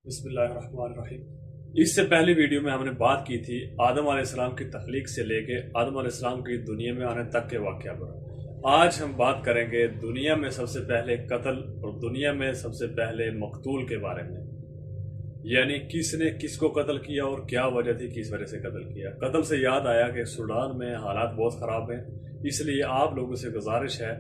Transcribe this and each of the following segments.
بسم اللہ الرحمن الرحیم۔ اس سے پہلی ویڈیو میں ہم نے بات کی تھی آدم علیہ السلام کی تخلیق سے لے کے آدم علیہ السلام کی دنیا میں آنے تک کے واقعہ پر۔ آج ہم بات کریں گے دنیا میں سب سے پہلے قتل اور دنیا میں سب سے پہلے مقتول کے بارے میں، یعنی کس نے کس کو قتل کیا اور کیا وجہ تھی کس وجہ سے قتل کیا۔ قتل سے یاد آیا کہ سوڈان میں حالات بہت خراب ہیں، اس لیے آپ لوگوں سے گزارش ہے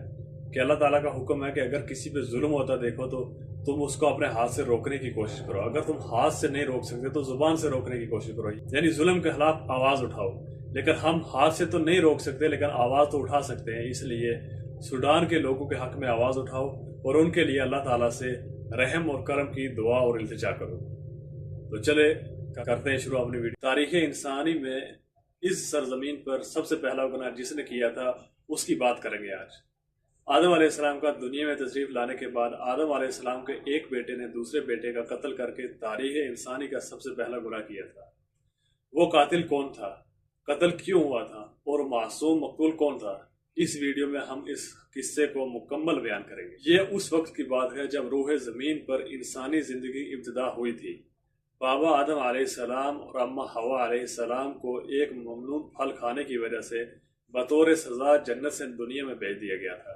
کہ اللہ تعالیٰ کا حکم ہے کہ اگر کسی پہ ظلم ہوتا دیکھو تو تم اس کو اپنے ہاتھ سے روکنے کی کوشش کرو۔ اگر تم ہاتھ سے نہیں روک سکتے تو زبان سے روکنے کی کوشش کرو، یعنی ظلم کے خلاف آواز اٹھاؤ۔ لیکن ہم ہاتھ سے تو نہیں روک سکتے لیکن آواز تو اٹھا سکتے ہیں، اس لیے سوڈان کے لوگوں کے حق میں آواز اٹھاؤ اور ان کے لیے اللہ تعالیٰ سے رحم اور کرم کی دعا اور التجا کرو۔ تو چلے کرتے ہیں شروع اپنی ویڈیو۔ تاریخ انسانی میں اس سرزمین پر سب سے پہلا گناہ جس نے کیا تھا اس کی بات کریں گے آج۔ آدم علیہ السلام کا دنیا میں تشریف لانے کے بعد آدم علیہ السلام کے ایک بیٹے نے دوسرے بیٹے کا قتل کر کے تاریخ انسانی کا سب سے پہلا گناہ کیا تھا۔ وہ قاتل کون تھا، قتل کیوں ہوا تھا اور معصوم مقتول کون تھا، اس ویڈیو میں ہم اس قصے کو مکمل بیان کریں گے۔ یہ اس وقت کی بات ہے جب روح زمین پر انسانی زندگی ابتدا ہوئی تھی۔ بابا آدم علیہ السلام اور اماں حوا علیہ السلام کو ایک ممنوع پھل کھانے کی وجہ سے بطور سزا جنت سے دنیا میں بھیج دیا گیا تھا۔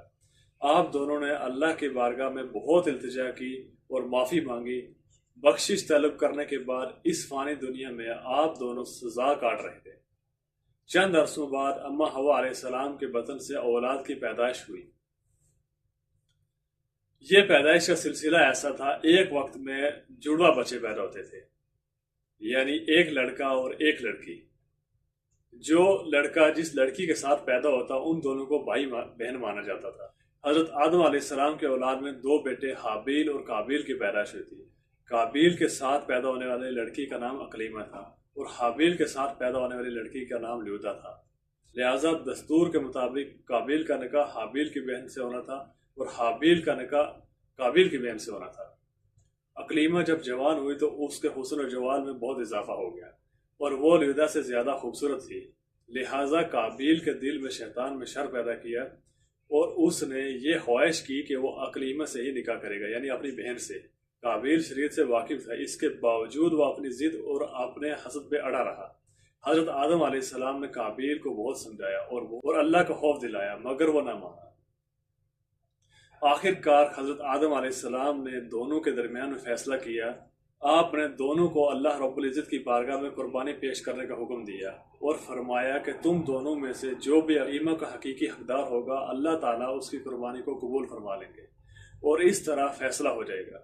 آپ دونوں نے اللہ کی بارگاہ میں بہت التجا کی اور معافی مانگی۔ بخشش طلب کرنے کے بعد اس فانی دنیا میں آپ دونوں سزا کاٹ رہے تھے۔ چند عرصوں بعد اماں حوا علیہ السلام کے بطن سے اولاد کی پیدائش ہوئی۔ یہ پیدائش کا سلسلہ ایسا تھا، ایک وقت میں جڑواں بچے پیدا ہوتے تھے، یعنی ایک لڑکا اور ایک لڑکی۔ جو لڑکا جس لڑکی کے ساتھ پیدا ہوتا ان دونوں کو بھائی بہن مانا جاتا تھا۔ حضرت آدم علیہ السلام کے اولاد میں دو بیٹے حابیل اور قابیل کی پیدائش ہوئی تھی۔ قابیل کے ساتھ پیدا ہونے والی لڑکی کا نام اقلیمہ تھا اور حابیل کے ساتھ پیدا ہونے والی لڑکی کا نام لیودا تھا۔ لہذا دستور کے مطابق قابیل کا نکاح حابیل کی بہن سے ہونا تھا اور حابیل کا نکاح قابیل کی بہن سے ہونا تھا۔ اقلیمہ جب جوان ہوئی تو اس کے حسن و جمال میں بہت اضافہ ہو گیا اور وہ لیودا سے زیادہ خوبصورت تھی۔ لہذا قابیل کے دل میں شیطان میں شر پیدا کیا اور اس نے یہ خواہش کی کہ وہ اقلیمہ سے ہی نکاح کرے گا، یعنی اپنی بہن سے۔ قابیل شریعت سے واقف تھا، اس کے باوجود وہ اپنی ضد اور اپنے حسد پہ اڑا رہا۔ حضرت آدم علیہ السلام نے قابیل کو بہت سمجھایا اور اللہ کا خوف دلایا، مگر وہ نہ مانا۔ آخر کار حضرت آدم علیہ السلام نے دونوں کے درمیان میں فیصلہ کیا۔ آپ نے دونوں کو اللہ رب العزت کی بارگاہ میں قربانی پیش کرنے کا حکم دیا اور فرمایا کہ تم دونوں میں سے جو بھی اقلیمہ کا حقیقی حقدار ہوگا اللہ تعالیٰ اس کی قربانی کو قبول فرما لیں گے اور اس طرح فیصلہ ہو جائے گا۔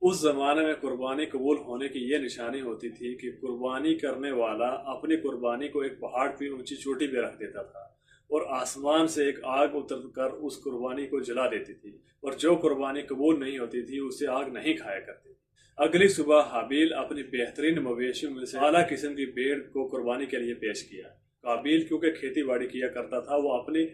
اس زمانے میں قربانی قبول ہونے کی یہ نشانی ہوتی تھی کہ قربانی کرنے والا اپنی قربانی کو ایک پہاڑ پہ اونچی چوٹی پہ رکھ دیتا تھا اور آسمان سے ایک آگ اتر کر اس قربانی کو جلا دیتی تھی، اور جو قربانی قبول نہیں ہوتی تھی اسے آگ نہیں کھایا کرتی۔ اگلی صبح حابیل اپنی بہترین مویشیوں میں سے اعلیٰ قسم کی بھیڑ کو قربانی کے لیے پیش کیا۔ قابیل کیونکہ کھیتی باڑی کیا کرتا تھا، وہ اپنی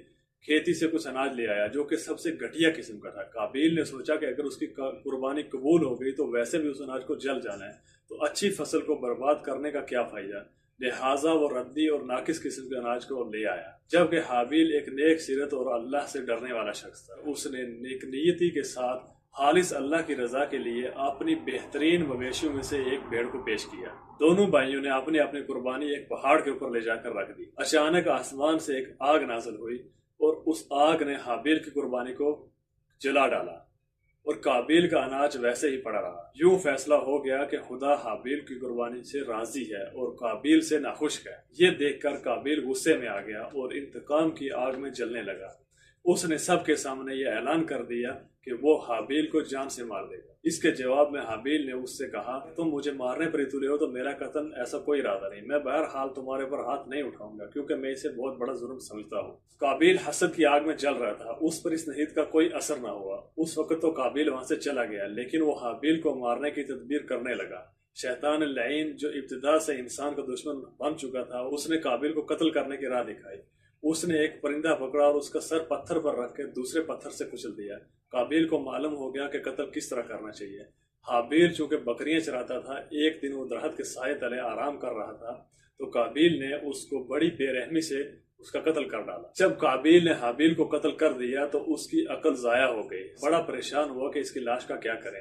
کھیتی سے کچھ اناج لے آیا جو کہ سب سے گھٹیا قسم کا تھا۔ قابیل نے سوچا کہ اگر اس کی قربانی قبول ہو گئی تو ویسے بھی اس اناج کو جل جانا ہے، تو اچھی فصل کو برباد کرنے کا کیا فائدہ، لہٰذا وہ ردی اور ناقص قسم کے اناج کو لے آیا۔ جبکہ حابیل ایک نیک سیرت اور اللہ سے ڈرنے والا شخص تھا، اس نے نیک نیتی کے ساتھ خالص اللہ کی رضا کے لیے اپنی بہترین مویشیوں میں سے ایک بھیڑ کو پیش کیا۔ دونوں بھائیوں نے اپنی اپنی قربانی ایک پہاڑ کے اوپر لے جا کر رکھ دی۔ اچانک آسمان سے ایک آگ نازل ہوئی اور اس آگ نے حابیل کی قربانی کو جلا ڈالا اور قابیل کا اناج ویسے ہی پڑا رہا۔ یوں فیصلہ ہو گیا کہ خدا حابیل کی قربانی سے راضی ہے اور قابیل سے ناخوش ہے۔ یہ دیکھ کر قابیل غصے میں آ گیا اور انتقام کی آگ میں جلنے لگا۔ اس نے سب کے سامنے یہ اعلان کر دیا کہ وہ حابیل کو جان سے مار دے گا۔ اس کے جواب میں حابیل نے اس سے کہا، تم مجھے مارنے پر ہی تلے ہو تو میرا قتل ایسا کوئی ارادہ نہیں، میں بہرحال تمہارے پر ہاتھ نہیں اٹھاؤں گا کیونکہ میں اسے بہت بڑا ظلم سمجھتا ہوں۔ قابیل حسد کی آگ میں جل رہا تھا، اس پر اس نصیحت کا کوئی اثر نہ ہوا۔ اس وقت تو قابیل وہاں سے چلا گیا، لیکن وہ حابیل کو مارنے کی تدبیر کرنے لگا۔ شیطان اللعین جو ابتدا سے انسان کا دشمن بن چکا تھا، اس نے قابیل کو قتل کرنے کی راہ دکھائی۔ اس نے ایک پرندہ پکڑا اور اس کا سر پتھر پر رکھ کے دوسرے پتھر سے کچل دیا۔ قابیل کو معلوم ہو گیا کہ قتل کس طرح کرنا چاہیے۔ حابیل چونکہ بکریاں چراتا تھا، ایک دن وہ درخت کے سائے تلے آرام کر رہا تھا تو قابیل نے اس کو بڑی بے رحمی سے اس کا قتل کر ڈالا۔ جب قابیل نے حابیل کو قتل کر دیا تو اس کی عقل ضائع ہو گئی، بڑا پریشان ہوا کہ اس کی لاش کا کیا کریں۔